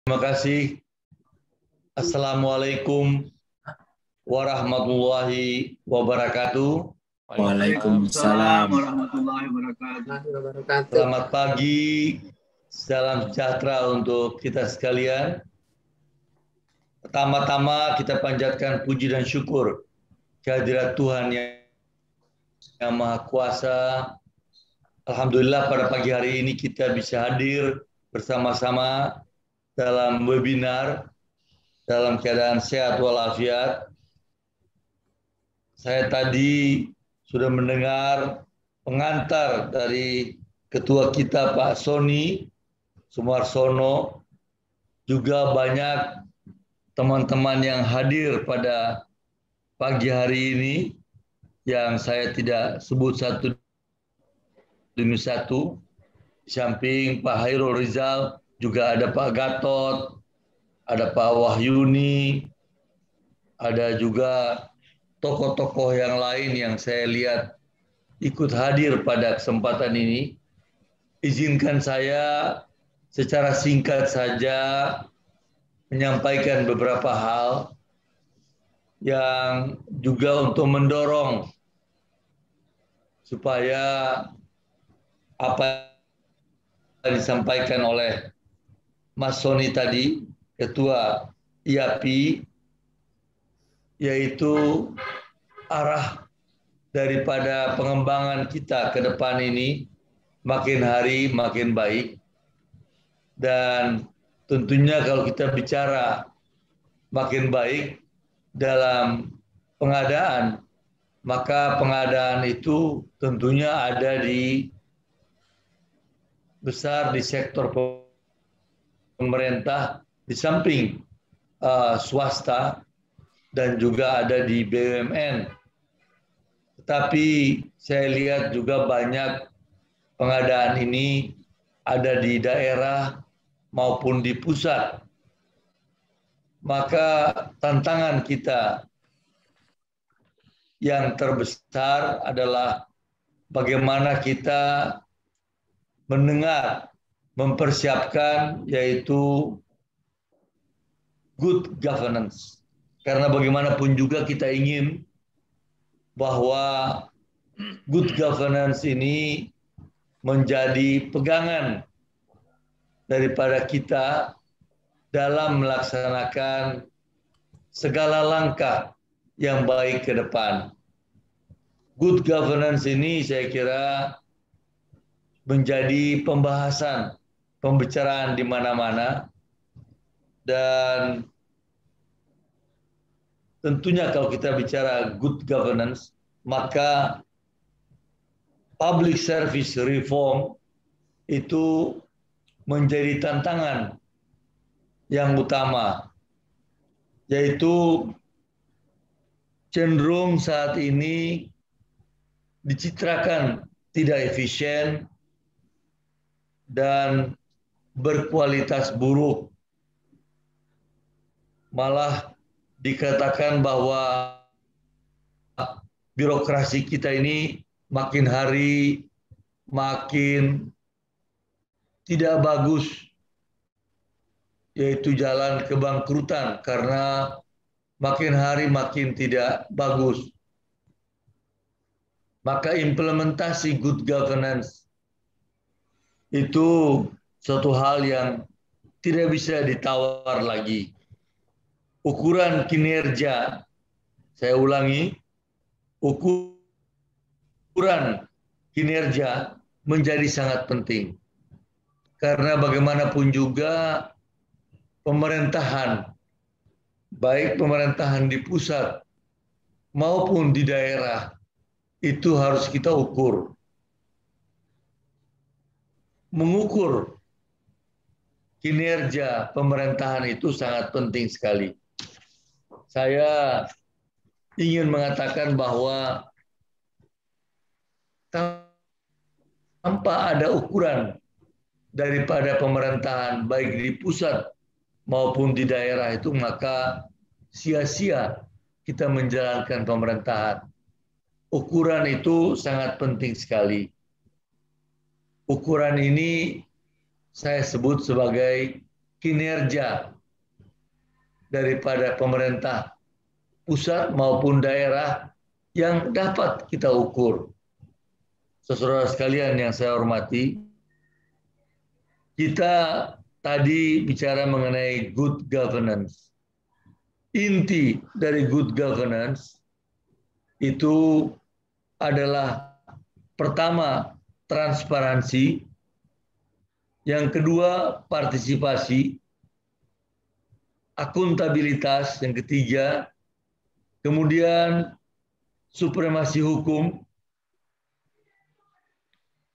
Terima kasih. Assalamualaikum warahmatullahi wabarakatuh. Waalaikumsalam warahmatullahi wabarakatuh. Selamat pagi, salam sejahtera untuk kita sekalian. Pertama-tama kita panjatkan puji dan syukur kehadirat Tuhan yang Maha Kuasa. Alhamdulillah pada pagi hari ini kita bisa hadir bersama-sama dalam webinar dalam keadaan sehat walafiat. Saya tadi sudah mendengar pengantar dari ketua kita Pak Sony Sumarsono, juga banyak teman-teman yang hadir pada pagi hari ini yang saya tidak sebut satu demi satu. Di samping Pak Hairul Rizal juga ada Pak Gatot, ada Pak Wahyuni, ada juga tokoh-tokoh yang lain yang saya lihat ikut hadir pada kesempatan ini. Izinkan saya secara singkat saja menyampaikan beberapa hal yang juga untuk mendorong supaya apa yang disampaikan oleh Mas Sony tadi, Ketua IAPI, yaitu arah daripada pengembangan kita ke depan ini makin hari makin baik. Dan tentunya kalau kita bicara makin baik dalam pengadaan, maka pengadaan itu tentunya ada di besar di sektor pemerintah, di samping swasta, dan juga ada di BUMN. Tetapi saya lihat juga banyak pengadaan ini ada di daerah maupun di pusat. Maka tantangan kita yang terbesar adalah bagaimana kita mendengar, mempersiapkan, yaitu good governance. Karena bagaimanapun juga kita ingin bahwa good governance ini menjadi pegangan daripada kita dalam melaksanakan segala langkah yang baik ke depan. Good governance ini saya kira menjadi pembahasan, pembicaraan di mana-mana, dan tentunya kalau kita bicara good governance, maka public service reform itu menjadi tantangan yang utama, yaitu cenderung saat ini dicitrakan tidak efisien dan berkualitas buruk. Malah dikatakan bahwa birokrasi kita ini makin hari makin tidak bagus, yaitu jalan kebangkrutan karena makin hari makin tidak bagus. Maka implementasi good governance itu suatu hal yang tidak bisa ditawar lagi. Ukuran kinerja, saya ulangi, ukuran kinerja menjadi sangat penting. Karena bagaimanapun juga pemerintahan, baik pemerintahan di pusat maupun di daerah, itu harus kita ukur. Mengukur kinerja pemerintahan itu sangat penting sekali. Saya ingin mengatakan bahwa tanpa ada ukuran daripada pemerintahan baik di pusat maupun di daerah itu, maka sia-sia kita menjalankan pemerintahan. Ukuran itu sangat penting sekali. Ukuran ini saya sebut sebagai kinerja daripada pemerintah pusat maupun daerah yang dapat kita ukur. Saudara sekalian yang saya hormati, kita tadi bicara mengenai good governance. Inti dari good governance itu adalah pertama transparansi, yang kedua partisipasi, akuntabilitas yang ketiga, kemudian supremasi hukum,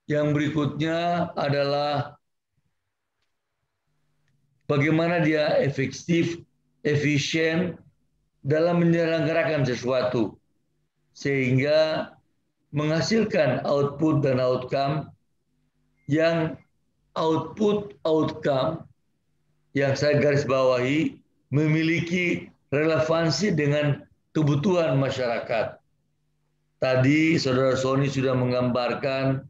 yang berikutnya adalah bagaimana dia efektif, efisien dalam menyelenggarakan sesuatu sehingga menghasilkan output dan outcome yang outcome yang saya garis bawahi memiliki relevansi dengan kebutuhan masyarakat. Tadi Saudara Sony sudah menggambarkan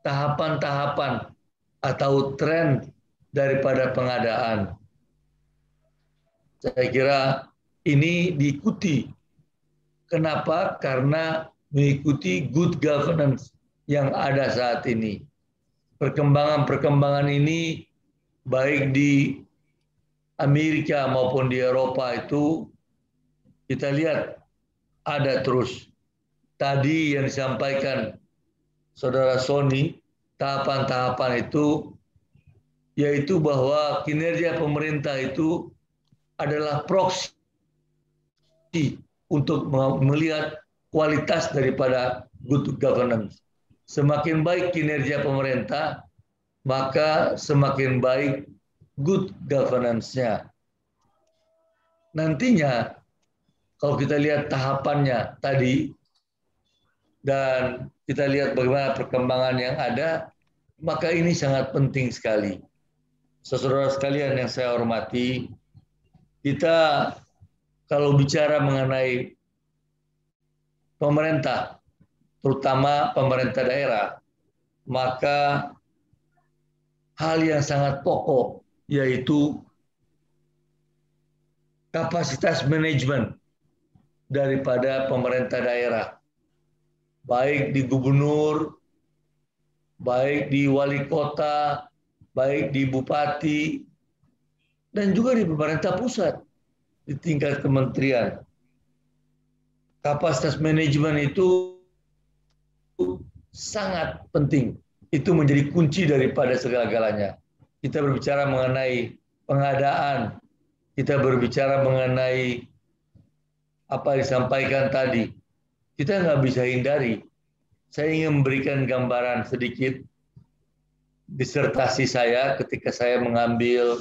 tahapan-tahapan atau tren daripada pengadaan. Saya kira ini diikuti. Kenapa? Karena mengikuti good governance yang ada saat ini. Perkembangan-perkembangan ini baik di Amerika maupun di Eropa itu kita lihat ada terus. Tadi yang disampaikan Saudara Sony, tahapan-tahapan itu yaitu bahwa kinerja pemerintah itu adalah proksi untuk melihat kualitas daripada good governance. Semakin baik kinerja pemerintah, maka semakin baik good governance-nya. Nantinya, kalau kita lihat tahapannya tadi, dan kita lihat bagaimana perkembangan yang ada, maka ini sangat penting sekali. Saudara sekalian yang saya hormati, kita kalau bicara mengenai pemerintah, terutama pemerintah daerah, maka hal yang sangat pokok yaitu kapasitas manajemen daripada pemerintah daerah, baik di gubernur, baik di wali kota, baik di bupati, dan juga di pemerintah pusat, di tingkat kementerian. Kapasitas manajemen itu sangat penting. Itu menjadi kunci daripada segala-galanya. Kita berbicara mengenai pengadaan, kita berbicara mengenai apa yang disampaikan tadi. Kita nggak bisa hindari. Saya ingin memberikan gambaran sedikit disertasi saya ketika saya mengambil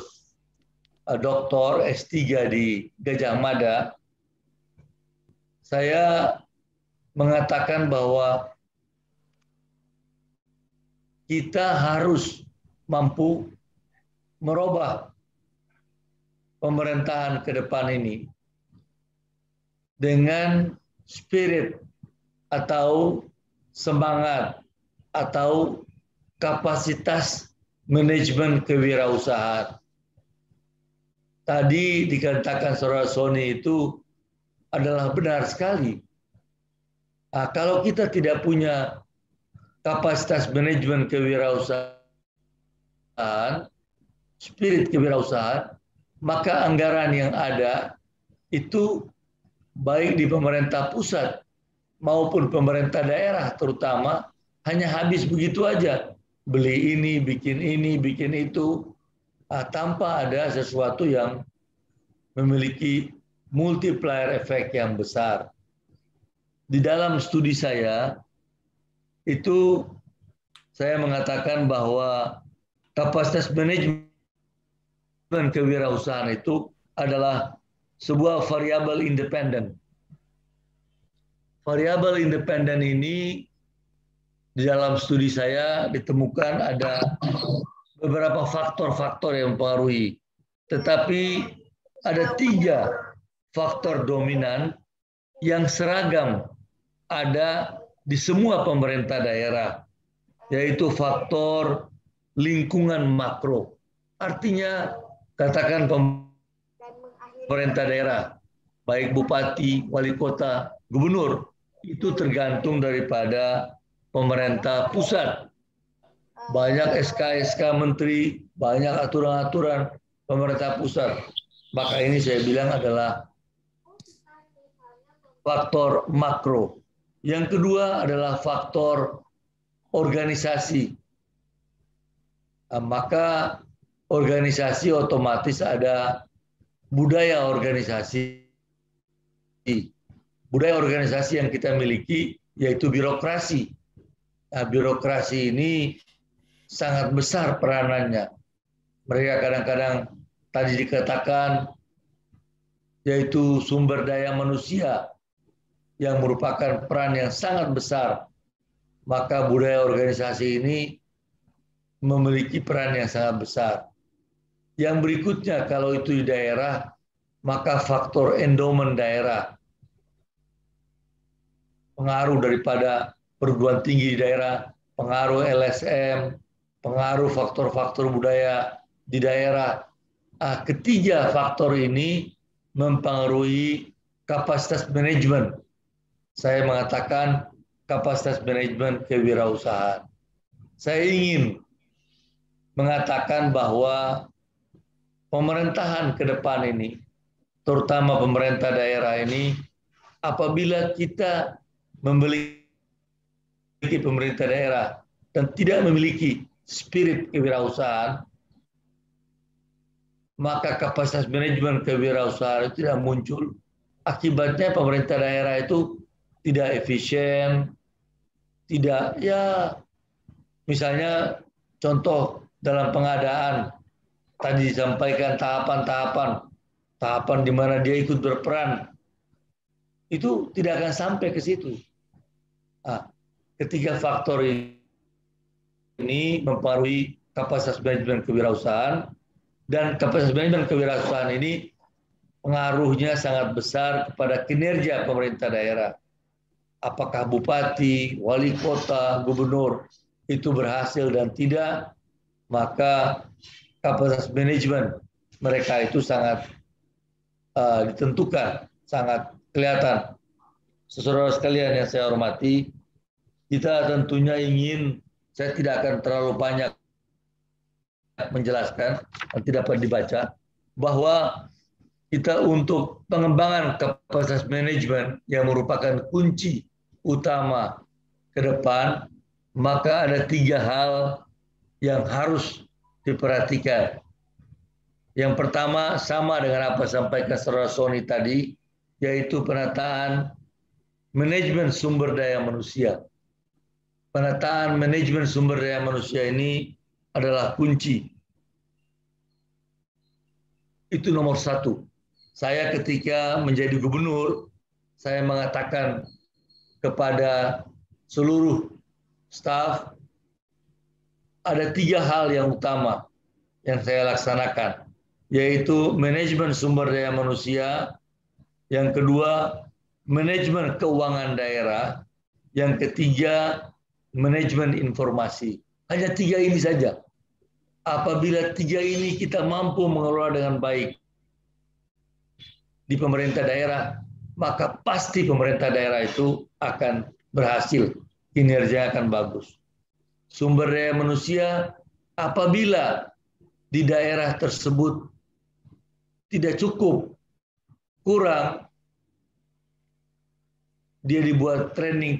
doktor S3 di Gajah Mada. Saya mengatakan bahwa kita harus mampu merubah pemerintahan ke depan ini dengan spirit atau semangat atau kapasitas manajemen kewirausahaan. Tadi dikatakan Saudara Sony itu adalah benar sekali. Nah, kalau kita tidak punya kapasitas manajemen kewirausahaan, spirit kewirausahaan, maka anggaran yang ada itu baik di pemerintah pusat maupun pemerintah daerah terutama hanya habis begitu aja. Beli ini, bikin itu, tanpa ada sesuatu yang memiliki multiplier effect yang besar. Di dalam studi saya, itu saya mengatakan bahwa kapasitas manajemen kewirausahaan itu adalah sebuah variabel independen. Variabel independen ini di dalam studi saya ditemukan ada beberapa faktor-faktor yang mempengaruhi. Tetapi ada 3 faktor dominan yang seragam ada di semua pemerintah daerah, yaitu faktor lingkungan makro. Artinya katakan pemerintah daerah, baik bupati, wali kota, gubernur, itu tergantung daripada pemerintah pusat. Banyak SK-SK menteri, banyak aturan-aturan pemerintah pusat. Maka ini saya bilang adalah faktor makro. Yang kedua adalah faktor organisasi. Maka organisasi otomatis ada budaya organisasi. Budaya organisasi yang kita miliki yaitu birokrasi. Nah, birokrasi ini sangat besar peranannya. Mereka kadang-kadang tadi dikatakan yaitu sumber daya manusia yang merupakan peran yang sangat besar. Maka budaya organisasi ini memiliki peran yang sangat besar. Yang berikutnya kalau itu di daerah, maka faktor endowment daerah. Pengaruh daripada perguruan tinggi di daerah, pengaruh LSM, pengaruh faktor-faktor budaya di daerah. Ketiga faktor ini mempengaruhi kapasitas manajemen. Saya mengatakan kapasitas manajemen kewirausahaan. Saya ingin mengatakan bahwa pemerintahan ke depan ini, terutama pemerintah daerah ini, apabila kita memiliki pemerintah daerah dan tidak memiliki spirit kewirausahaan, maka kapasitas manajemen kewirausahaan itu tidak muncul. Akibatnya pemerintah daerah itu tidak efisien, tidak, ya misalnya contoh dalam pengadaan, tadi disampaikan tahapan di mana dia ikut berperan, itu tidak akan sampai ke situ. Ketiga faktor ini mempengaruhi kapasitas manajemen kewirausahaan, dan kapasitas manajemen kewirausahaan ini pengaruhnya sangat besar kepada kinerja pemerintah daerah. Apakah bupati, wali kota, gubernur itu berhasil dan tidak, maka kapasitas manajemen mereka itu sangat ditentukan, sangat kelihatan. Saudara sekalian yang saya hormati, kita tentunya ingin, saya tidak akan terlalu banyak menjelaskan, tidak dapat dibaca, bahwa kita untuk pengembangan kapasitas manajemen yang merupakan kunci utama ke depan, maka ada 3 hal yang harus diperhatikan. Yang pertama sama dengan apa sampaikan Saudara Sony tadi, yaitu penataan manajemen sumber daya manusia. Penataan manajemen sumber daya manusia ini adalah kunci. Itu nomor 1. Saya ketika menjadi gubernur, saya mengatakan kepada seluruh staf, ada 3 hal yang utama yang saya laksanakan, yaitu manajemen sumber daya manusia, yang kedua manajemen keuangan daerah, yang ketiga manajemen informasi. Hanya 3 ini saja. Apabila 3 ini kita mampu mengelola dengan baik di pemerintah daerah, maka pasti pemerintah daerah itu akan berhasil, kinerja akan bagus. Sumber daya manusia, apabila di daerah tersebut tidak cukup, kurang, dia dibuat training.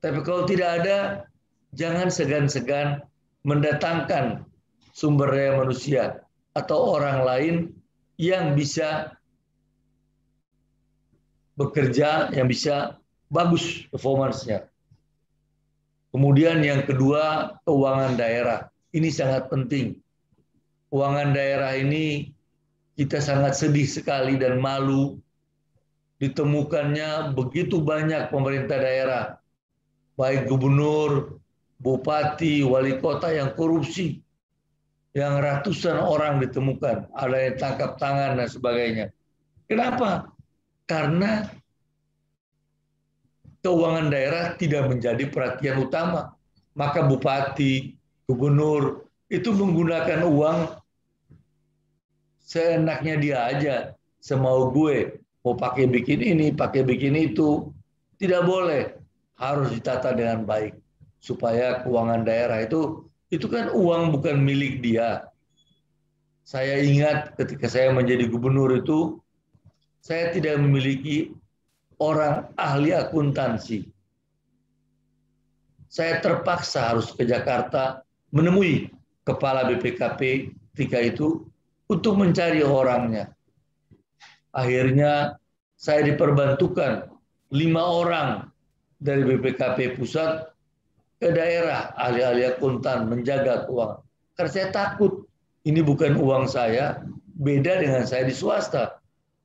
Tapi kalau tidak ada, jangan segan-segan mendatangkan sumber daya manusia atau orang lain yang bisa bekerja, yang bisa bagus performance-nya. Kemudian yang kedua, keuangan daerah. Ini sangat penting. Keuangan daerah ini kita sangat sedih sekali dan malu ditemukannya begitu banyak pemerintah daerah, baik gubernur, bupati, wali kota yang korupsi, yang ratusan orang ditemukan, ada yang tangkap tangan dan sebagainya. Kenapa? Karena keuangan daerah tidak menjadi perhatian utama. Maka bupati, gubernur itu menggunakan uang seenaknya dia aja, semau gue, mau pakai bikin ini, pakai bikin itu, tidak boleh, harus ditata dengan baik supaya keuangan daerah itu kan uang bukan milik dia. Saya ingat ketika saya menjadi gubernur itu, saya tidak memiliki orang ahli akuntansi. Saya terpaksa harus ke Jakarta menemui kepala BPKP ketika itu untuk mencari orangnya. Akhirnya saya diperbantukan 5 orang dari BPKP pusat ke daerah, ahli-ahli akuntan menjaga keuangan. Karena saya takut, ini bukan uang saya, beda dengan saya di swasta.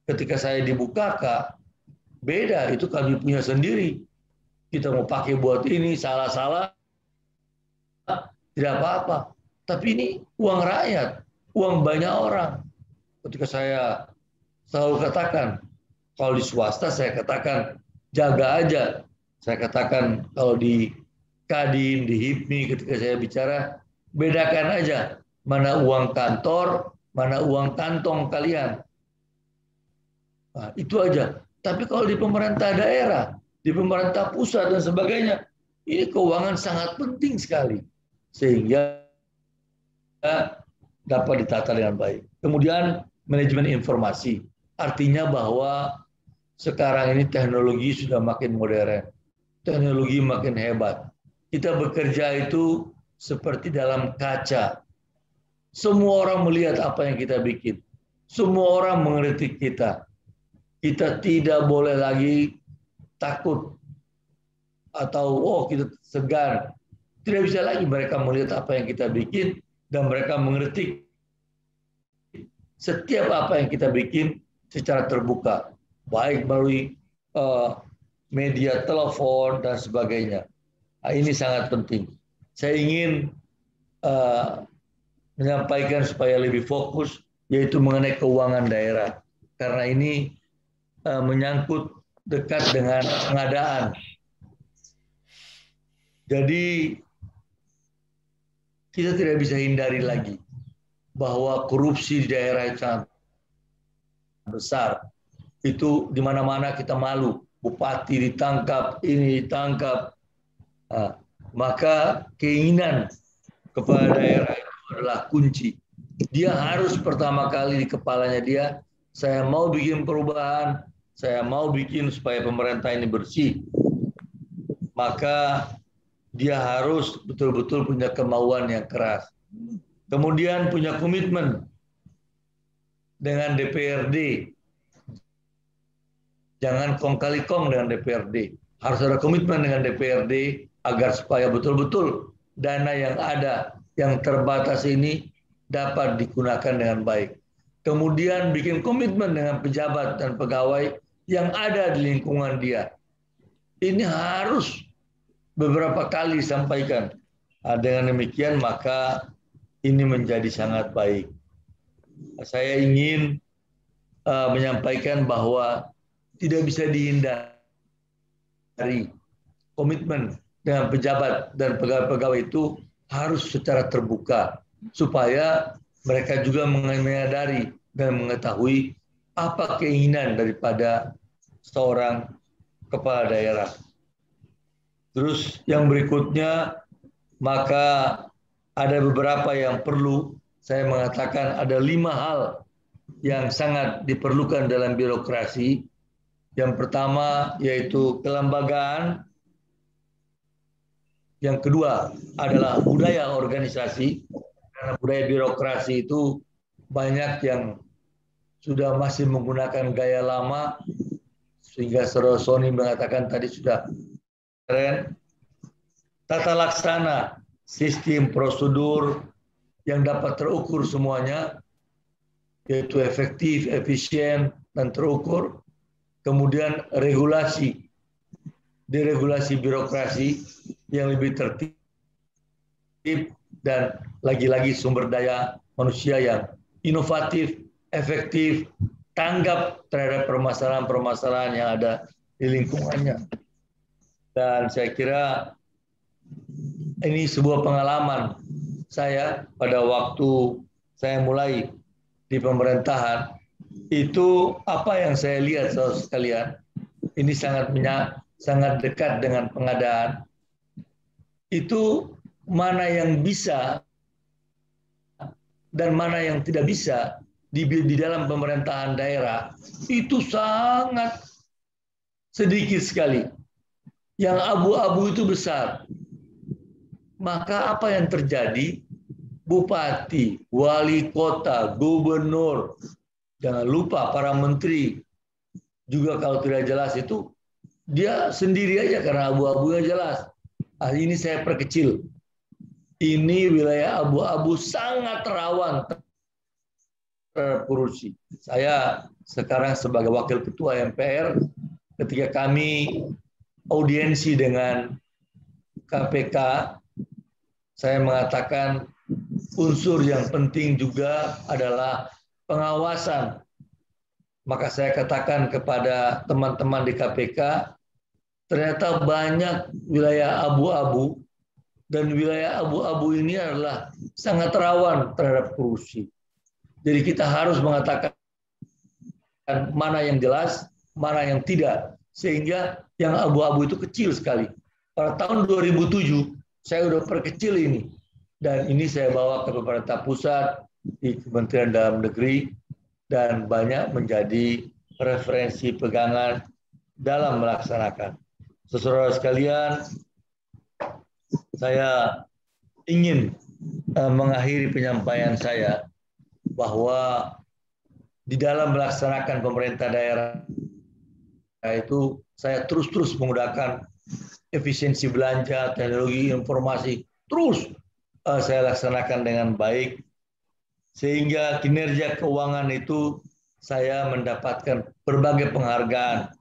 Ketika saya di Bukaka, beda, itu kami punya sendiri. Kita mau pakai buat ini, salah-salah, tidak apa-apa. Tapi ini uang rakyat, uang banyak orang. Ketika saya selalu katakan, kalau di swasta saya katakan, jaga aja. Saya katakan kalau di Kadin, di HIPMI, ketika saya bicara, bedakan aja mana uang kantor, mana uang kantong kalian. Nah, itu aja. Tapi kalau di pemerintah daerah, di pemerintah pusat dan sebagainya, ini keuangan sangat penting sekali. Sehingga dapat ditata dengan baik. Kemudian manajemen informasi. Artinya bahwa sekarang ini teknologi sudah makin modern. Teknologi makin hebat. Kita bekerja itu seperti dalam kaca. Semua orang melihat apa yang kita bikin. Semua orang mengerti kita. Kita tidak boleh lagi takut atau kita segan. Tidak bisa lagi mereka melihat apa yang kita bikin dan mereka mengerti setiap apa yang kita bikin secara terbuka, baik melalui media telepon dan sebagainya. Nah, ini sangat penting. Saya ingin menyampaikan supaya lebih fokus, yaitu mengenai keuangan daerah. Karena ini menyangkut dekat dengan pengadaan. Jadi kita tidak bisa hindari lagi bahwa korupsi di daerah itu sangat besar. Itu di mana-mana kita malu. Bupati ditangkap, ini ditangkap. Nah, maka keinginan kepala daerah itu adalah kunci. Dia harus pertama kali di kepalanya dia, saya mau bikin perubahan, saya mau bikin supaya pemerintah ini bersih. Maka dia harus betul-betul punya kemauan yang keras. Kemudian punya komitmen dengan DPRD. Jangan kong kali kong dengan DPRD. Harus ada komitmen dengan DPRD agar supaya betul-betul dana yang ada, yang terbatas ini dapat digunakan dengan baik. Kemudian bikin komitmen dengan pejabat dan pegawai yang ada di lingkungan dia. Ini harus beberapa kali disampaikan. Dengan demikian maka ini menjadi sangat baik. Saya ingin menyampaikan bahwa tidak bisa dihindari komitmen dengan pejabat dan pegawai-pegawai itu harus secara terbuka supaya mereka juga menyadari dan mengetahui apa keinginan daripada seorang kepala daerah. Terus yang berikutnya, maka ada beberapa yang perlu saya mengatakan ada 5 hal yang sangat diperlukan dalam birokrasi. Yang pertama yaitu kelembagaan. Yang kedua adalah budaya organisasi. Karena budaya birokrasi itu banyak yang sudah masih menggunakan gaya lama, sehingga Sony mengatakan tadi sudah keren. Tata laksana, sistem prosedur yang dapat terukur semuanya, yaitu efektif, efisien, dan terukur. Kemudian regulasi, deregulasi birokrasi yang lebih tertib, dan lagi-lagi sumber daya manusia yang inovatif, efektif, tanggap terhadap permasalahan-permasalahan yang ada di lingkungannya. Dan saya kira ini sebuah pengalaman saya pada waktu saya mulai di pemerintahan, itu apa yang saya lihat saudara sekalian, ini sangat dekat dengan pengadaan, itu mana yang bisa dan mana yang tidak bisa di dalam pemerintahan daerah, itu sangat sedikit sekali. Yang abu-abu itu besar. Maka apa yang terjadi? Bupati, wali kota, gubernur, jangan lupa para menteri, juga kalau tidak jelas itu, dia sendiri aja karena abu-abunya jelas. Ini saya perkecil. Ini wilayah abu-abu sangat rawan terhadap korupsi. Saya sekarang sebagai wakil ketua MPR, ketika kami audiensi dengan KPK, saya mengatakan unsur yang penting juga adalah pengawasan. Maka saya katakan kepada teman-teman di KPK, ternyata banyak wilayah abu-abu, dan wilayah abu-abu ini adalah sangat rawan terhadap korupsi. Jadi kita harus mengatakan mana yang jelas, mana yang tidak. Sehingga yang abu-abu itu kecil sekali. Pada tahun 2007, saya sudah perkecil ini. Dan ini saya bawa ke pemerintah pusat, di Kementerian Dalam Negeri, dan banyak menjadi referensi pegangan dalam melaksanakan. Saudara sekalian, saya ingin mengakhiri penyampaian saya bahwa di dalam melaksanakan pemerintah daerah itu saya terus menggunakan efisiensi belanja, teknologi informasi, terus saya laksanakan dengan baik, sehingga kinerja keuangan itu saya mendapatkan berbagai penghargaan.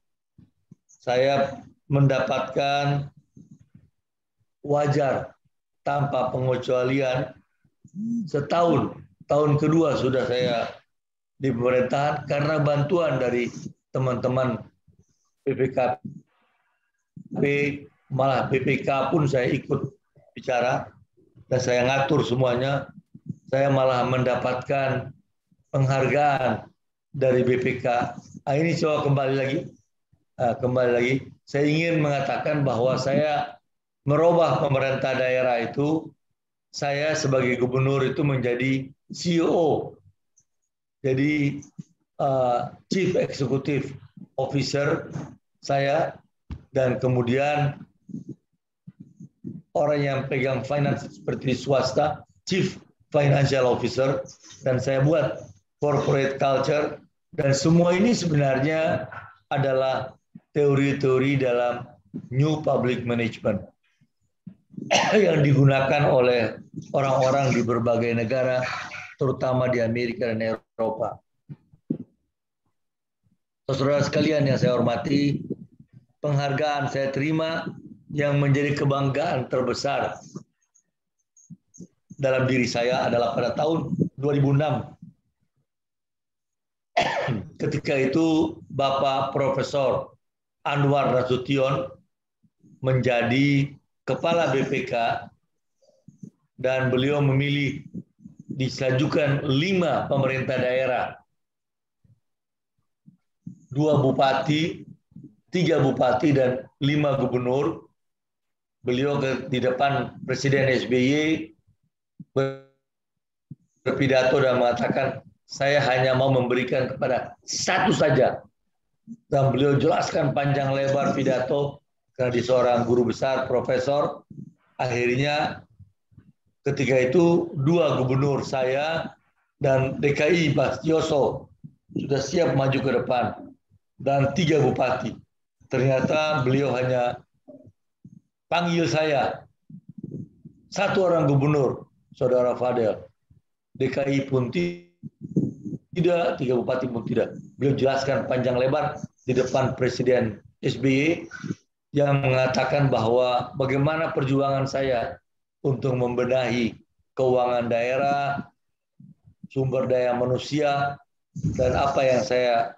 Saya mendapatkan wajar tanpa pengecualian setahun. Tahun kedua sudah saya di pemerintahan karena bantuan dari teman-teman BPKP, malah BPK pun saya ikut bicara dan saya ngatur semuanya. Saya malah mendapatkan penghargaan dari BPK. Ini coba kembali lagi. Saya ingin mengatakan bahwa saya merubah pemerintah daerah itu, saya sebagai gubernur itu menjadi CEO. Jadi Chief Executive Officer saya, dan kemudian orang yang pegang finance seperti swasta, Chief Financial Officer, dan saya buat corporate culture, dan semua ini sebenarnya adalah teori-teori dalam New Public Management yang digunakan oleh orang-orang di berbagai negara, terutama di Amerika dan Eropa. Saudara sekalian yang saya hormati, penghargaan saya terima yang menjadi kebanggaan terbesar dalam diri saya adalah pada tahun 2006. Ketika itu Bapak Profesor Anwar Nasution menjadi Kepala BPK dan beliau memilih disajukan 5 pemerintah daerah, 2 bupati, 3 bupati, dan 5 gubernur. Beliau di depan Presiden SBY berpidato dan mengatakan, saya hanya mau memberikan kepada 1 saja. Dan beliau jelaskan panjang lebar pidato, karena dia seorang guru besar, profesor. Akhirnya ketika itu 2 gubernur saya dan DKI Pak Yoso sudah siap maju ke depan, dan 3 bupati. Ternyata beliau hanya panggil saya, 1 orang gubernur, Saudara Fadel. DKI pun tidak, 3 bupati pun tidak. Beliau jelaskan panjang lebar di depan Presiden SBY yang mengatakan bahwa bagaimana perjuangan saya untuk membenahi keuangan daerah, sumber daya manusia, dan apa yang saya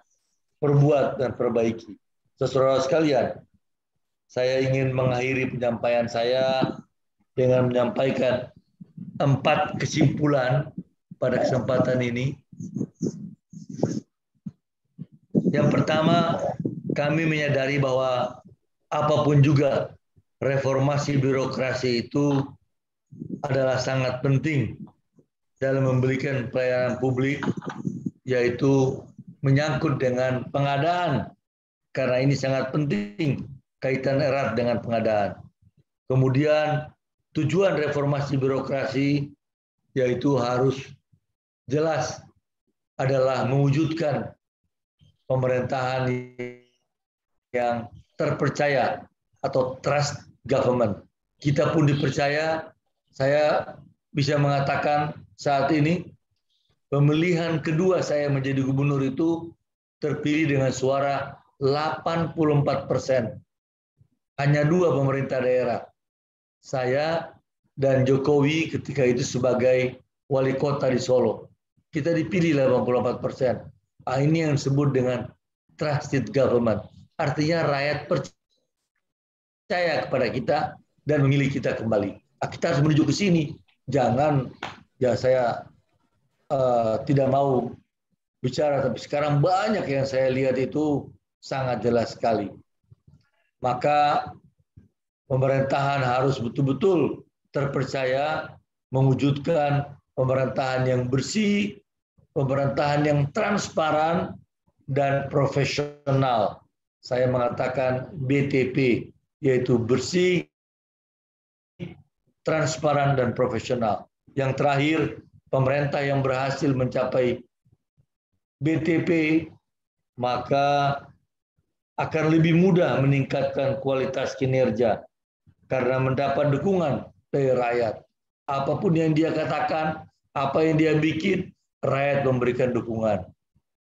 perbuat dan perbaiki. Saudara sekalian, saya ingin mengakhiri penyampaian saya dengan menyampaikan 4 kesimpulan pada kesempatan ini. Yang pertama, kami menyadari bahwa apapun juga reformasi birokrasi itu adalah sangat penting dalam memberikan pelayanan publik, yaitu menyangkut dengan pengadaan, karena ini sangat penting, kaitan erat dengan pengadaan. Kemudian tujuan reformasi birokrasi yaitu harus jelas adalah mewujudkan pemerintahan yang terpercaya atau trust government. Kita pun dipercaya. Saya bisa mengatakan saat ini pemilihan kedua saya menjadi gubernur itu terpilih dengan suara 84%. Hanya 2 pemerintah daerah. Saya dan Jokowi ketika itu sebagai wali kota di Solo. Kita dipilih 84%. Ini yang disebut dengan trusted government. Artinya rakyat percaya kepada kita dan memilih kita kembali. Kita harus menuju ke sini. Jangan, ya saya tidak mau bicara, tapi sekarang banyak yang saya lihat itu sangat jelas sekali. Maka pemerintahan harus betul-betul terpercaya, mewujudkan pemerintahan yang bersih, pemerintahan yang transparan dan profesional. Saya mengatakan BTP, yaitu bersih, transparan, dan profesional. Yang terakhir, pemerintah yang berhasil mencapai BTP, maka akan lebih mudah meningkatkan kualitas kinerja karena mendapat dukungan dari rakyat. Apapun yang dia katakan, apa yang dia bikin, rakyat memberikan dukungan.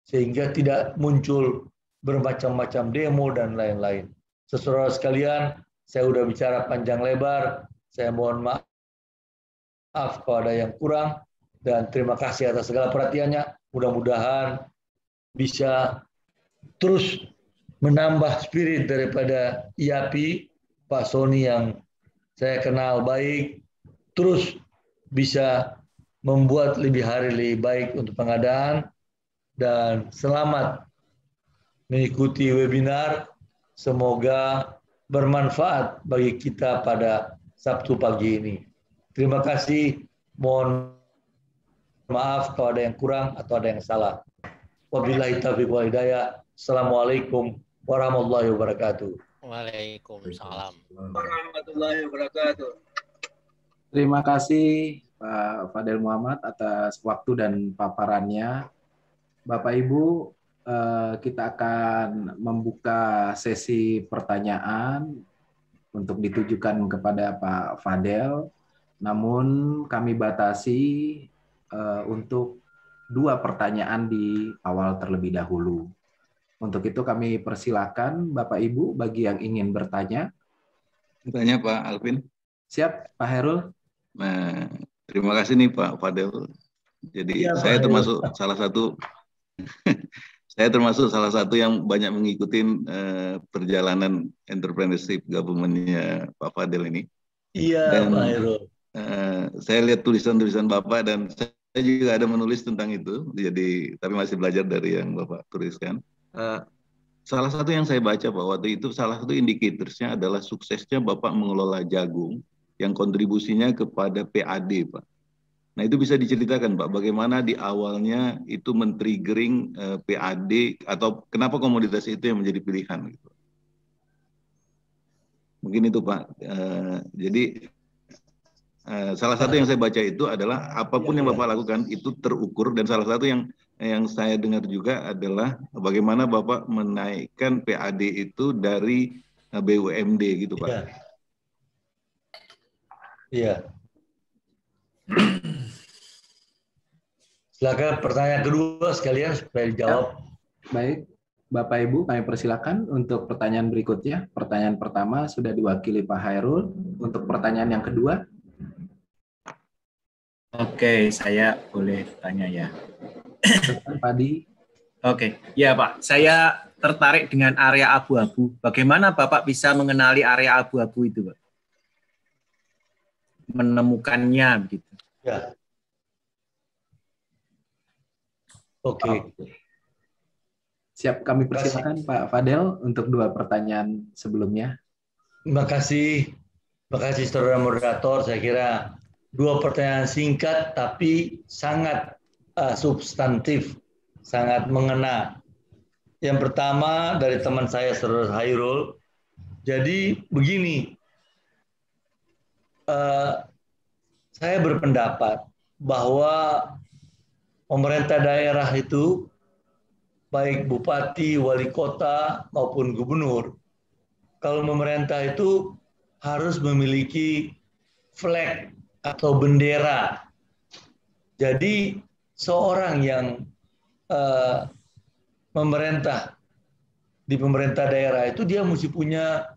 Sehingga tidak muncul bermacam-macam demo dan lain-lain. Saudara sekalian, saya sudah bicara panjang lebar. Saya mohon maaf kalau ada yang kurang. Dan terima kasih atas segala perhatiannya. Mudah-mudahan bisa terus menambah spirit daripada IAPI, Pak Sony yang saya kenal baik, terus bisa membuat lebih hari lebih baik untuk pengadaan, dan selamat mengikuti webinar. Semoga bermanfaat bagi kita pada Sabtu pagi ini. Terima kasih. Mohon maaf kalau ada yang kurang atau ada yang salah. Wabillahi taufiq wal hidayah. Assalamualaikum warahmatullahi wabarakatuh. Waalaikumsalam warahmatullahi wabarakatuh. Terima kasih Pak Fadel Muhammad atas waktu dan paparannya. Bapak Ibu, kita akan membuka sesi pertanyaan untuk ditujukan kepada Pak Fadel. Namun kami batasi untuk 2 pertanyaan di awal terlebih dahulu. Untuk itu kami persilakan Bapak Ibu bagi yang ingin bertanya. Bertanya Pak Alvin. Siap, Pak Herul. Nah, terima kasih nih Pak Fadel. Jadi ya, saya termasuk salah satu yang banyak mengikuti perjalanan entrepreneurship government-nya Pak Fadel ini. Iya, Pak Herul. Saya lihat tulisan-tulisan Bapak dan saya juga ada menulis tentang itu. Jadi tapi masih belajar dari yang Bapak tuliskan. Salah satu yang saya baca Pak, waktu itu salah satu indikatornya adalah suksesnya Bapak mengelola jagung yang kontribusinya kepada PAD Pak. Nah itu bisa diceritakan Pak, bagaimana di awalnya itu men-triggering PAD atau kenapa komoditas itu yang menjadi pilihan gitu. Mungkin itu Pak. Jadi salah satu yang saya baca itu adalah apapun yang Bapak lakukan itu terukur, dan salah satu yang saya dengar juga adalah bagaimana Bapak menaikkan PAD itu dari BUMD gitu Pak. Iya. Silakan pertanyaan kedua sekalian supaya dijawab. Baik, Bapak Ibu kami persilakan untuk pertanyaan berikutnya. Pertanyaan pertama sudah diwakili Pak Hairul. Untuk pertanyaan yang kedua. Oke, saya boleh tanya ya. Padi. Oke, ya Pak. Saya tertarik dengan area abu-abu. Bagaimana Bapak bisa mengenali area abu-abu itu, Pak? Menemukannya begitu. Ya. Oke. Siap, kami persilakan Pak Fadel untuk 2 pertanyaan sebelumnya. Terima kasih saudara moderator. Saya kira 2 pertanyaan singkat tapi sangat substantif, sangat mengena. Yang pertama dari teman saya, saudara Hairul. Jadi begini, saya berpendapat bahwa pemerintah daerah itu, baik bupati, wali kota, maupun gubernur, kalau memerintah itu harus memiliki flag atau bendera. Jadi seorang yang memerintah di pemerintah daerah itu dia mesti punya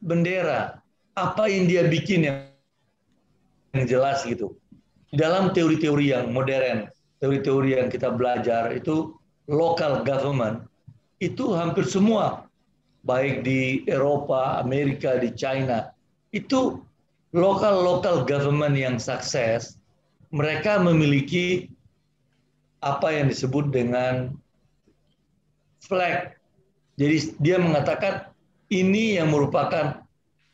bendera. Apa yang dia bikin yang jelas gitu. Di dalam teori-teori yang modern, teori-teori yang kita belajar itu local government, itu hampir semua, baik di Eropa, Amerika, di China, itu local government yang sukses, mereka memiliki apa yang disebut dengan flag. Jadi dia mengatakan ini yang merupakan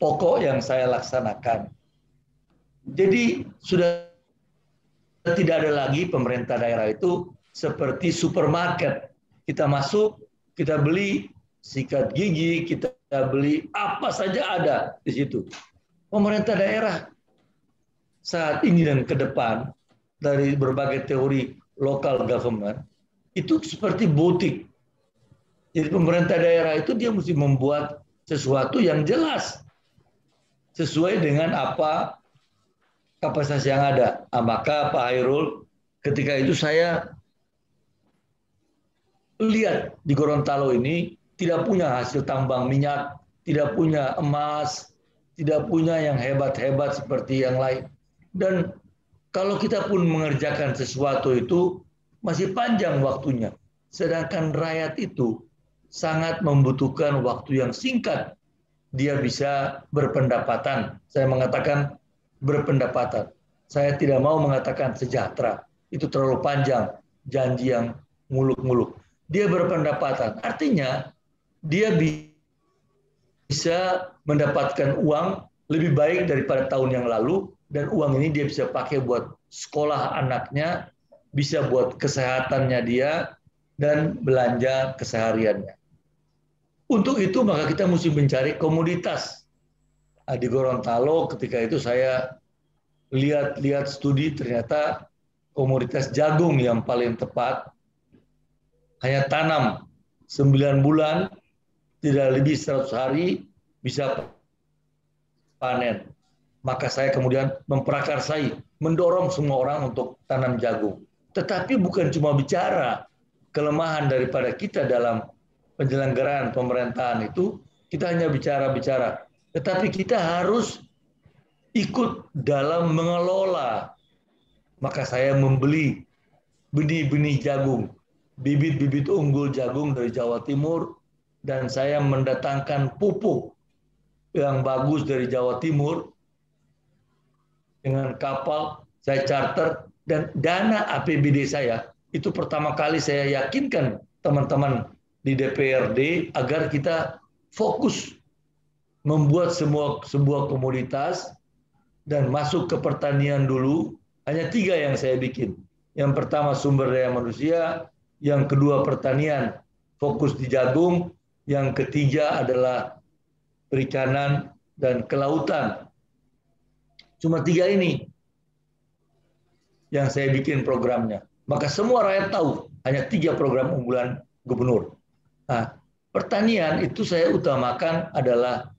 pokok yang saya laksanakan. Jadi sudah tidak ada lagi pemerintah daerah itu seperti supermarket. Kita masuk, kita beli sikat gigi, kita beli apa saja ada di situ. Pemerintah daerah saat ini dan ke depan dari berbagai teori local government itu seperti butik. Jadi pemerintah daerah itu dia mesti membuat sesuatu yang jelas sesuai dengan apa kapasitas yang ada. Maka Pak Hairul, ketika itu saya lihat di Gorontalo ini tidak punya hasil tambang minyak, tidak punya emas, tidak punya yang hebat-hebat seperti yang lain. Dan kalau kita pun mengerjakan sesuatu itu masih panjang waktunya. Sedangkan rakyat itu sangat membutuhkan waktu yang singkat. Dia bisa berpendapatan. Saya mengatakan berpendapatan. Saya tidak mau mengatakan sejahtera. Itu terlalu panjang, janji yang muluk-muluk. Dia berpendapatan. Artinya dia bisa mendapatkan uang lebih baik daripada tahun yang lalu, dan uang ini dia bisa pakai buat sekolah anaknya, bisa buat kesehatannya dia, dan belanja kesehariannya. Untuk itu maka kita mesti mencari komoditas. Di Gorontalo ketika itu saya lihat studi, ternyata komoditas jagung yang paling tepat. Hanya tanam 9 bulan, tidak lebih 100 hari bisa panen. Maka saya kemudian memprakarsai, mendorong semua orang untuk tanam jagung. Tetapi bukan cuma bicara kelemahan daripada kita dalam penyelenggaraan pemerintahan itu, kita hanya bicara-bicara. Tetapi kita harus ikut dalam mengelola. Maka saya membeli benih-benih jagung, bibit-bibit unggul jagung dari Jawa Timur, dan saya mendatangkan pupuk yang bagus dari Jawa Timur dengan kapal, saya charter, dan dana APBD saya, itu pertama kali saya yakinkan teman-teman di DPRD agar kita fokus membuat sebuah komoditas dan masuk ke pertanian dulu. Hanya 3 yang saya bikin. Yang pertama sumber daya manusia, yang kedua pertanian, fokus di jagung, yang ketiga adalah perikanan dan kelautan. Cuma 3 ini yang saya bikin programnya. Maka semua rakyat tahu hanya 3 program unggulan gubernur. Nah, pertanian itu saya utamakan adalah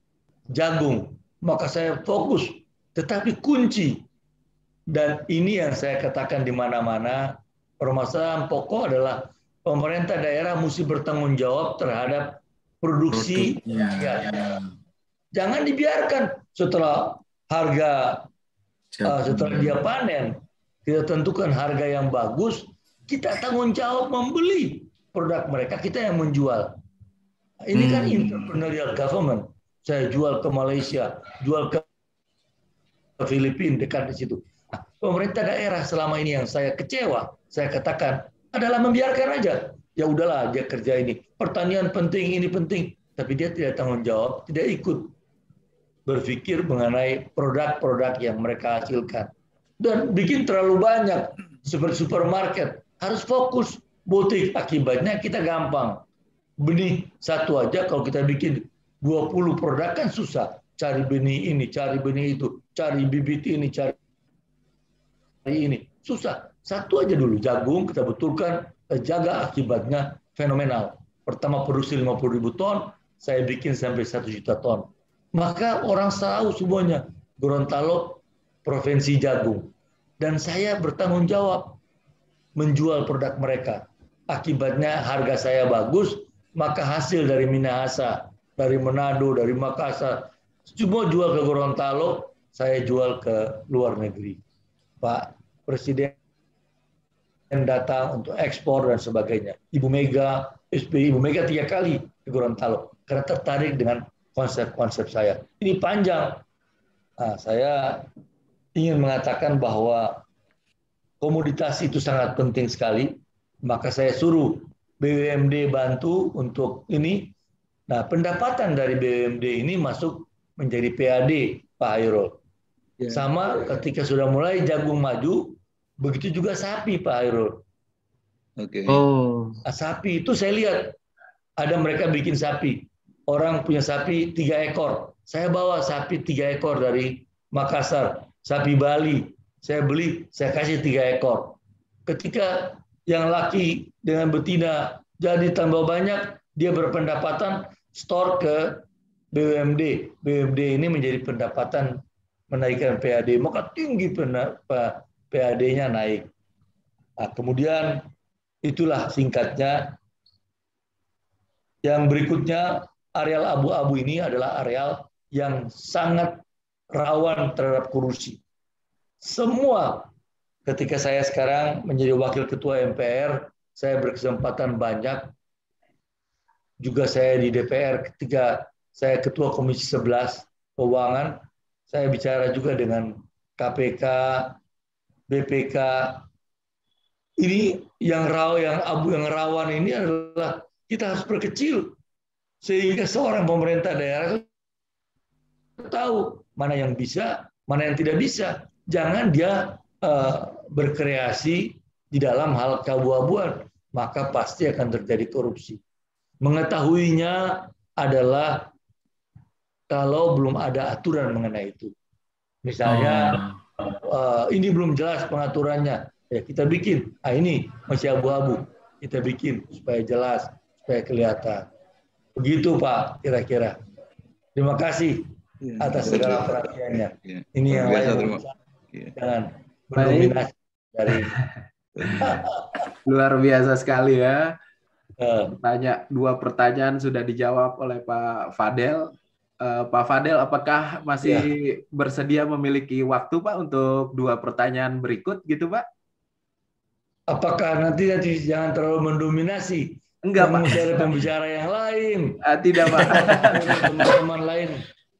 jagung. Maka saya fokus. Tetapi kunci, dan ini yang saya katakan di mana-mana, permasalahan pokok adalah pemerintah daerah mesti bertanggung jawab terhadap produksi. Jangan dibiarkan setelah setelah dia panen, kita tentukan harga yang bagus, kita tanggung jawab membeli produk mereka, kita yang menjual. Ini kan entrepreneurial government. Saya jual ke Malaysia, jual ke Filipina, dekat di situ. Nah, pemerintah daerah selama ini yang saya kecewa, saya katakan adalah membiarkan aja. Ya udahlah, dia kerja ini. Pertanian penting, ini penting. Tapi dia tidak tanggung jawab, tidak ikut berpikir mengenai produk-produk yang mereka hasilkan. Dan bikin terlalu banyak, seperti supermarket. Harus fokus, butik. Akibatnya kita gampang. Benih satu aja, kalau kita bikin 20 produk kan susah. Cari benih ini, cari benih itu, cari bibit ini, cari ini. Susah. Satu aja dulu, jagung kita betulkan, jaga, akibatnya fenomenal. Pertama produksi 50.000 ton, saya bikin sampai 1 juta ton. Maka orang tahu semuanya, Gorontalo provinsi jagung. Dan saya bertanggung jawab menjual produk mereka. Akibatnya harga saya bagus, maka hasil dari Minahasa, dari Manado, dari Makassar, semua jual ke Gorontalo, saya jual ke luar negeri. Pak Presiden datang untuk ekspor dan sebagainya. Ibu Mega, SBY, Ibu Mega 3 kali di Gorontalo karena tertarik dengan konsep-konsep saya. Ini panjang. Nah, saya ingin mengatakan bahwa komoditas itu sangat penting sekali. Maka saya suruh BUMD bantu untuk ini. Nah, pendapatan dari BUMD ini masuk menjadi PAD, Pak Hairul. Sama ketika sudah mulai jagung maju, begitu juga sapi, Pak Hairul. Oke. Oh. Sapi itu saya lihat ada mereka bikin sapi. Orang punya sapi 3 ekor. Saya bawa sapi 3 ekor dari Makassar, sapi Bali. Saya beli, saya kasih 3 ekor. Ketika yang laki dengan betina jadi tambah banyak, dia berpendapatan store ke BUMD. BUMD ini menjadi pendapatan menaikkan PAD, maka tinggi PAD-nya naik. Nah, kemudian itulah singkatnya. Yang berikutnya, areal abu-abu ini adalah areal yang sangat rawan terhadap korupsi. Semua, ketika saya sekarang menjadi wakil ketua MPR, saya berkesempatan banyak. Juga saya di DPR ketika saya ketua Komisi 11 Keuangan, saya bicara juga dengan KPK, BPK. Ini yang rawan ini adalah kita harus perkecil sehingga seorang pemerintah daerah tahu mana yang bisa, mana yang tidak bisa. Jangan dia berkreasi di dalam hal keabu-abuan, maka pasti akan terjadi korupsi. Mengetahuinya adalah kalau belum ada aturan mengenai itu. Misalnya, ini belum jelas pengaturannya, ya kita bikin. Ini masih abu-abu, kita bikin supaya jelas, supaya kelihatan. Begitu Pak, kira-kira. Terima kasih atas segala perhatiannya. Ini yang lain, jangan mendominasi dari. Luar biasa sekali ya. Dua pertanyaan sudah dijawab oleh Pak Fadel. Pak Fadel, apakah masih bersedia memiliki waktu Pak untuk 2 pertanyaan berikut gitu Pak? Apakah nanti jangan terlalu mendominasi? Enggak Pak. Ada pembicara yang lain. Tidak Pak. Teman-teman lain.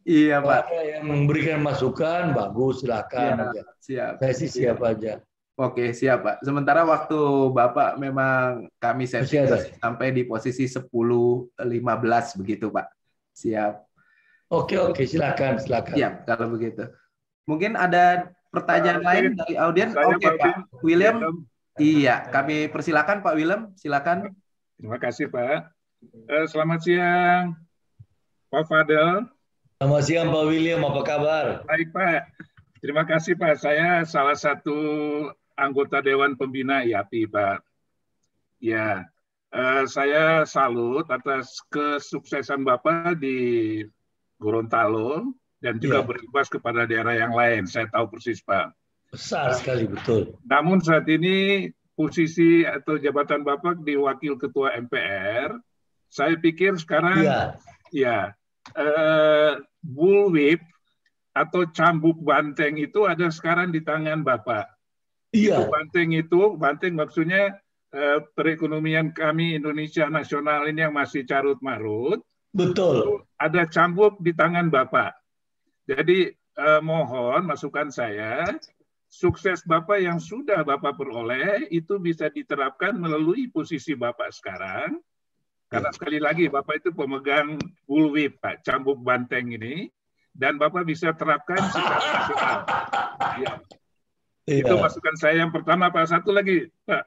Iya Pak. Ada yang memberikan masukan, bagus, silakan aja. Siap. Saya sih siap aja. Oke, siap Pak. Sementara waktu Bapak memang kami setting sampai di posisi 10.15 begitu Pak. Siap. Oke, silakan. Siap, kalau begitu. Mungkin ada pertanyaan lain dari audiens? Oke, Pak William. Iya, kami persilakan Pak William, silakan. Terima kasih Pak. Selamat siang, Pak Fadel. Selamat siang Pak William, apa kabar? Baik Pak. Terima kasih Pak. Saya salah satu anggota Dewan Pembina IAPI Pak. Ya, saya salut atas kesuksesan Bapak di Gorontalo dan juga berimbas kepada daerah yang lain. Saya tahu persis, Pak. Besar sekali, betul. Namun saat ini posisi atau jabatan Bapak di Wakil Ketua MPR, saya pikir sekarang bullwhip atau cambuk banteng itu ada sekarang di tangan Bapak. Iya. Banteng maksudnya perekonomian kami Indonesia nasional ini yang masih carut marut. Betul. Ada cambuk di tangan Bapak. Jadi mohon masukan saya, sukses Bapak yang sudah Bapak peroleh itu bisa diterapkan melalui posisi Bapak sekarang. Karena sekali lagi Bapak itu pemegang bullwhip, Pak, cambuk banteng ini, dan Bapak bisa terapkan secara nasional. Ya. Itu masukan saya yang pertama, Pak. Satu lagi, Pak.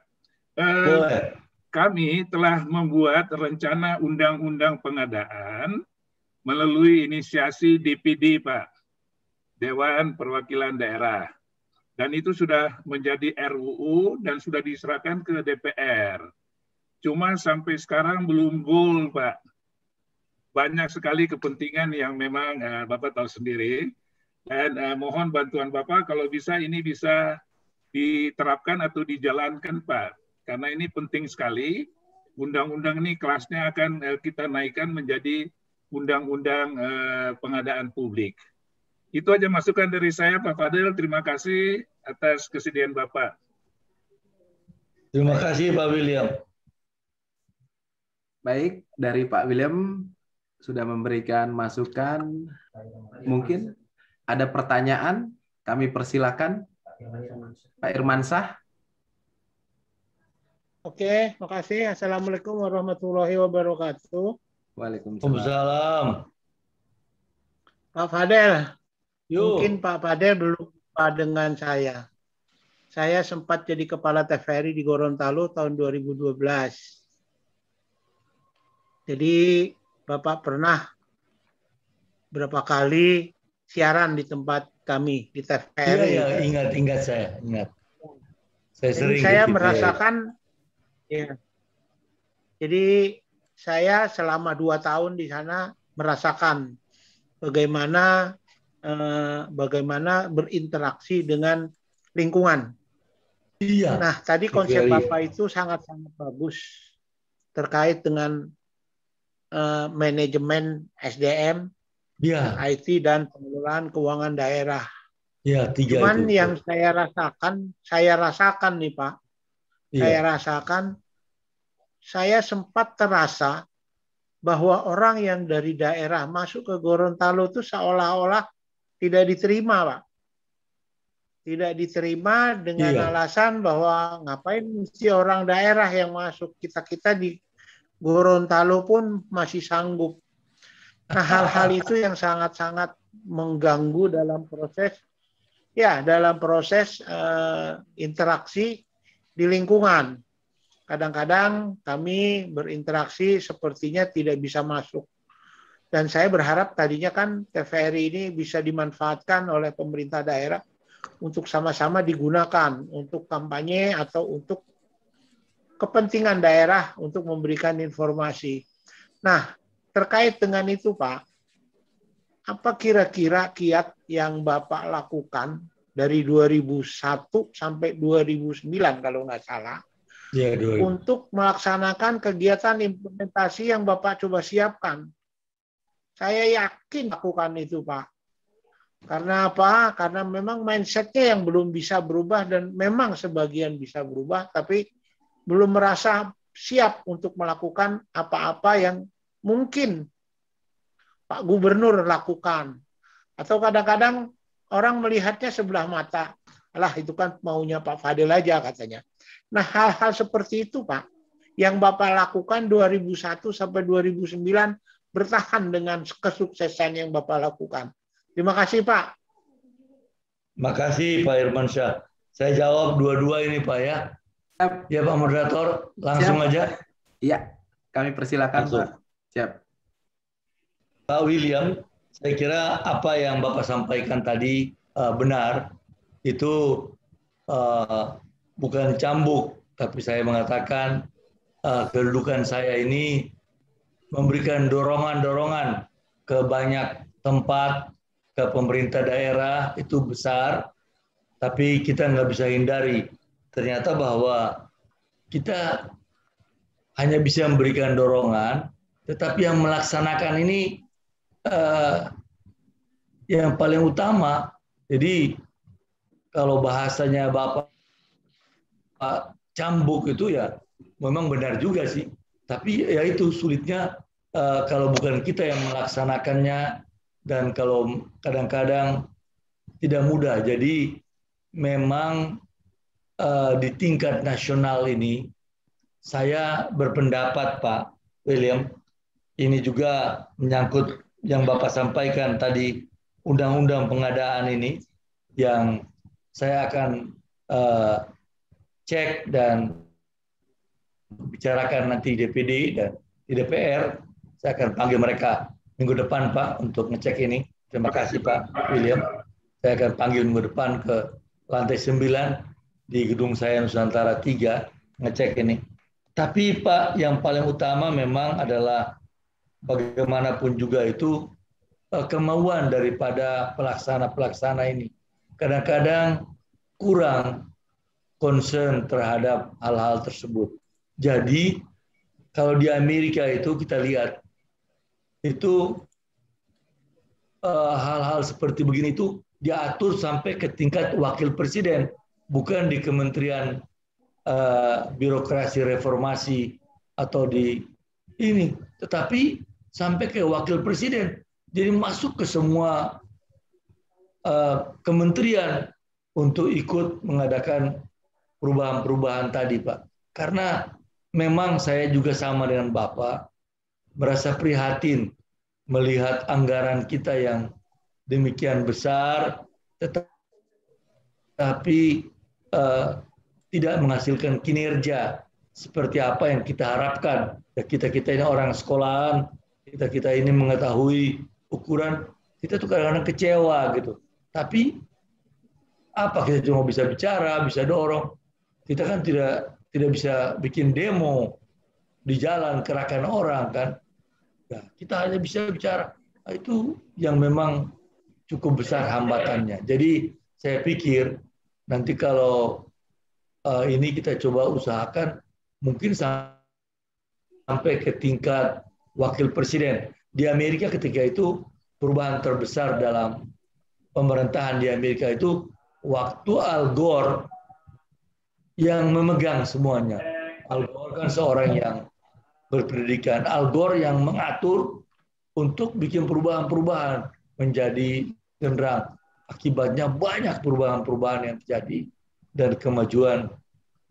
Kami telah membuat rencana undang-undang pengadaan melalui inisiasi DPD, Pak, Dewan Perwakilan Daerah. Dan itu sudah menjadi RUU dan sudah diserahkan ke DPR. Cuma sampai sekarang belum goal, Pak. Banyak sekali kepentingan yang memang Bapak tahu sendiri. Dan mohon bantuan Bapak kalau bisa ini bisa diterapkan atau dijalankan, Pak. Karena ini penting sekali. Undang-undang ini kelasnya akan kita naikkan menjadi undang-undang pengadaan publik. Itu aja masukan dari saya, Pak Fadel. Terima kasih atas kesediaan Bapak. Terima kasih, Pak William. Baik, dari Pak William sudah memberikan masukan. Mungkin ada pertanyaan, kami persilakan. Pak Irmansyah. Oke, makasih. Assalamualaikum warahmatullahi wabarakatuh. Waalaikumsalam. Pak Fadel, mungkin Pak Fadel belum jumpa dengan saya. Saya sempat jadi kepala TVRI di Gorontalo tahun 2012. Jadi Bapak pernah berapa kali siaran di tempat kami di TVRI. Iya, ingat saya, ingat. Saya merasakan. Ya. Jadi saya selama 2 tahun di sana merasakan bagaimana berinteraksi dengan lingkungan. Iya. Nah, tadi konsep Bapak itu sangat-sangat bagus terkait dengan manajemen SDM, IT dan pengelolaan keuangan daerah. Ya, 3 Cuman itu. yang saya rasakan nih Pak, saya sempat terasa bahwa orang yang dari daerah masuk ke Gorontalo itu seolah-olah tidak diterima, Pak. Tidak diterima dengan alasan bahwa ngapain mesti orang daerah yang masuk, kita di Gorontalo pun masih sanggup. Nah, hal-hal itu yang sangat-sangat mengganggu dalam proses interaksi di lingkungan. Kadang-kadang kami berinteraksi sepertinya tidak bisa masuk. Dan saya berharap tadinya kan TVRI ini bisa dimanfaatkan oleh pemerintah daerah untuk sama-sama digunakan untuk kampanye atau untuk kepentingan daerah untuk memberikan informasi. Nah, terkait dengan itu Pak, apa kira-kira kiat yang Bapak lakukan dari 2001 sampai 2009 kalau nggak salah, untuk melaksanakan kegiatan implementasi yang Bapak coba siapkan? Saya yakin lakukan itu, Pak. Karena apa? Karena memang mindset-nya yang belum bisa berubah dan memang sebagian bisa berubah, tapi belum merasa siap untuk melakukan apa-apa yang mungkin Pak Gubernur lakukan. Atau kadang-kadang orang melihatnya sebelah mata. Alah, itu kan maunya Pak Fadel aja katanya. Nah, hal-hal seperti itu, Pak, yang Bapak lakukan 2001 sampai 2009 bertahan dengan kesuksesan yang Bapak lakukan. Terima kasih, Pak. Terima kasih, Pak Irmansyah. Saya jawab dua-dua ini, Pak, ya. Ya, Pak Moderator, langsung aja. Iya, kami persilakan, Pak. Siap. Pak William, saya kira apa yang Bapak sampaikan tadi benar. Itu bukan cambuk, tapi saya mengatakan kedudukan saya ini memberikan dorongan-dorongan ke banyak tempat, ke pemerintah daerah itu besar, tapi kita nggak bisa hindari. Ternyata bahwa kita hanya bisa memberikan dorongan, tetapi yang melaksanakan ini yang paling utama. Jadi kalau bahasanya Bapak cambuk itu ya memang benar juga sih. Tapi ya itu sulitnya kalau bukan kita yang melaksanakannya, dan kalau kadang-kadang tidak mudah. Jadi memang di tingkat nasional ini saya berpendapat Pak William, ini juga menyangkut yang Bapak sampaikan tadi, undang-undang pengadaan ini yang saya akan cek dan bicarakan nanti DPD dan di DPR. Saya akan panggil mereka minggu depan Pak untuk ngecek ini. Terima kasih Pak William. Saya akan panggil minggu depan ke lantai 9 di gedung saya Nusantara 3 ngecek ini. Tapi Pak, yang paling utama memang adalah bagaimanapun juga itu kemauan daripada pelaksana-pelaksana ini. Kadang-kadang kurang concern terhadap hal-hal tersebut. Jadi kalau di Amerika itu kita lihat itu hal-hal seperti begini itu diatur sampai ke tingkat wakil presiden, bukan di Kementerian Birokrasi Reformasi atau di ini, tetapi sampai ke wakil presiden. Jadi masuk ke semua kementerian untuk ikut mengadakan perubahan-perubahan tadi, Pak. Karena memang saya juga sama dengan Bapak, merasa prihatin melihat anggaran kita yang demikian besar, tetapi tidak menghasilkan kinerja seperti apa yang kita harapkan. Ya, kita ini orang sekolahan, kita ini mengetahui ukuran, kita tuh kadang-kadang kecewa gitu. Tapi apa, kita cuma bisa bicara, bisa dorong. Kita kan tidak bisa bikin demo di jalan, kerahkan orang kan. Ya, kita hanya bisa bicara. Nah, itu yang memang cukup besar hambatannya. Jadi saya pikir nanti kalau ini kita coba usahakan mungkin sampai ke tingkat wakil presiden. Di Amerika ketika itu perubahan terbesar dalam pemerintahan di Amerika itu waktu Al Gore yang memegang semuanya. Al Gore kan seorang yang berpendidikan. Al Gore yang mengatur untuk bikin perubahan-perubahan menjadi genderang. Akibatnya banyak perubahan-perubahan yang terjadi dan kemajuan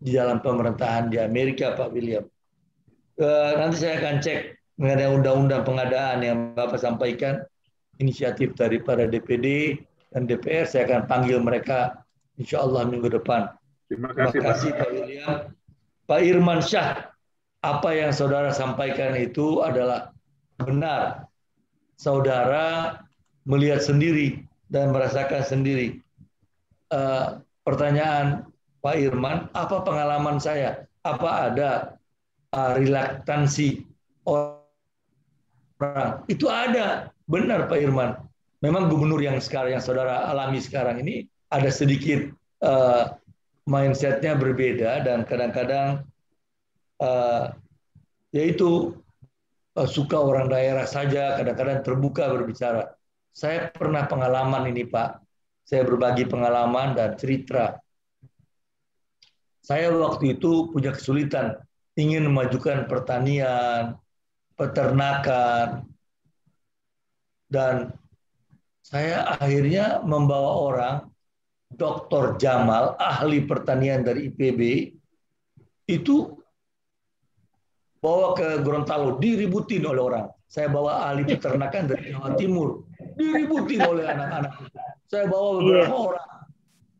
di dalam pemerintahan di Amerika, Pak William. Nanti saya akan cek mengenai undang-undang pengadaan yang Bapak sampaikan, inisiatif daripada DPD dan DPR, saya akan panggil mereka insya Allah minggu depan. Terima kasih Pak William. Pak Irman Syah, apa yang saudara sampaikan itu adalah benar. Saudara melihat sendiri dan merasakan sendiri. Pertanyaan Pak Irman, apa pengalaman saya? Apa ada relaktansi orang? Itu ada, benar Pak Irman. Memang gubernur yang sekarang, yang saudara alami sekarang ini ada sedikit mindsetnya berbeda dan kadang-kadang yaitu suka orang daerah saja, kadang-kadang terbuka berbicara. Saya pernah pengalaman ini Pak. Saya berbagi pengalaman dan cerita. Saya waktu itu punya kesulitan, ingin memajukan pertanian, peternakan, dan saya akhirnya membawa orang, Dr. Jamal, ahli pertanian dari IPB, itu bawa ke Gorontalo, diributin oleh orang. Saya bawa ahli peternakan dari Jawa Timur, diributin oleh anak-anak. Saya bawa beberapa orang.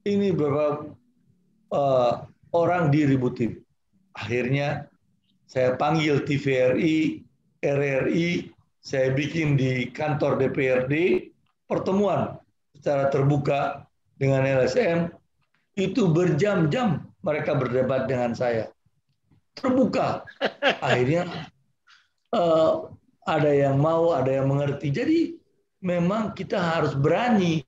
Ini beberapa orang diributin. Akhirnya saya panggil TVRI, RRI, saya bikin di kantor DPRD pertemuan secara terbuka dengan LSM. Itu berjam-jam mereka berdebat dengan saya. Terbuka. Akhirnya ada yang mau, ada yang mengerti. Jadi memang kita harus berani.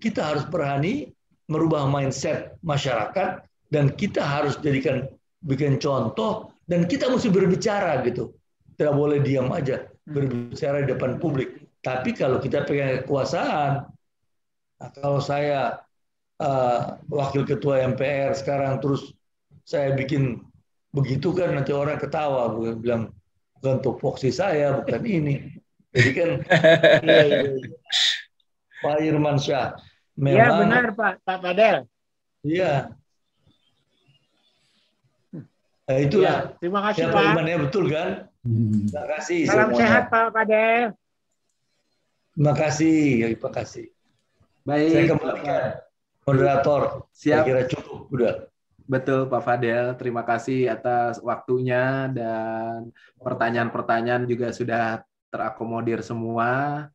Kita harus berani merubah mindset masyarakat dan kita harus bikin contoh dan kita mesti berbicara gitu. Tidak boleh diam aja, berbicara di depan publik. Tapi kalau kita pegang kekuasaan, nah kalau saya wakil ketua MPR sekarang terus saya bikin begitu kan nanti orang ketawa, bilang bukan tupoksi saya, bukan ini. Jadi kan Pak Irman Syah, Iya benar Pak Fadel. Iya. Nah, itulah. Ya, terima kasih Siapa Pak. imannya betul kan? Terima kasih Salam semuanya. sehat Pak Fadel. Terima kasih, terima kasih. Baik. Saya kembalikan moderator. Siap. Saya kira cukup udah. Betul Pak Fadel, terima kasih atas waktunya dan pertanyaan-pertanyaan juga sudah terakomodir semua.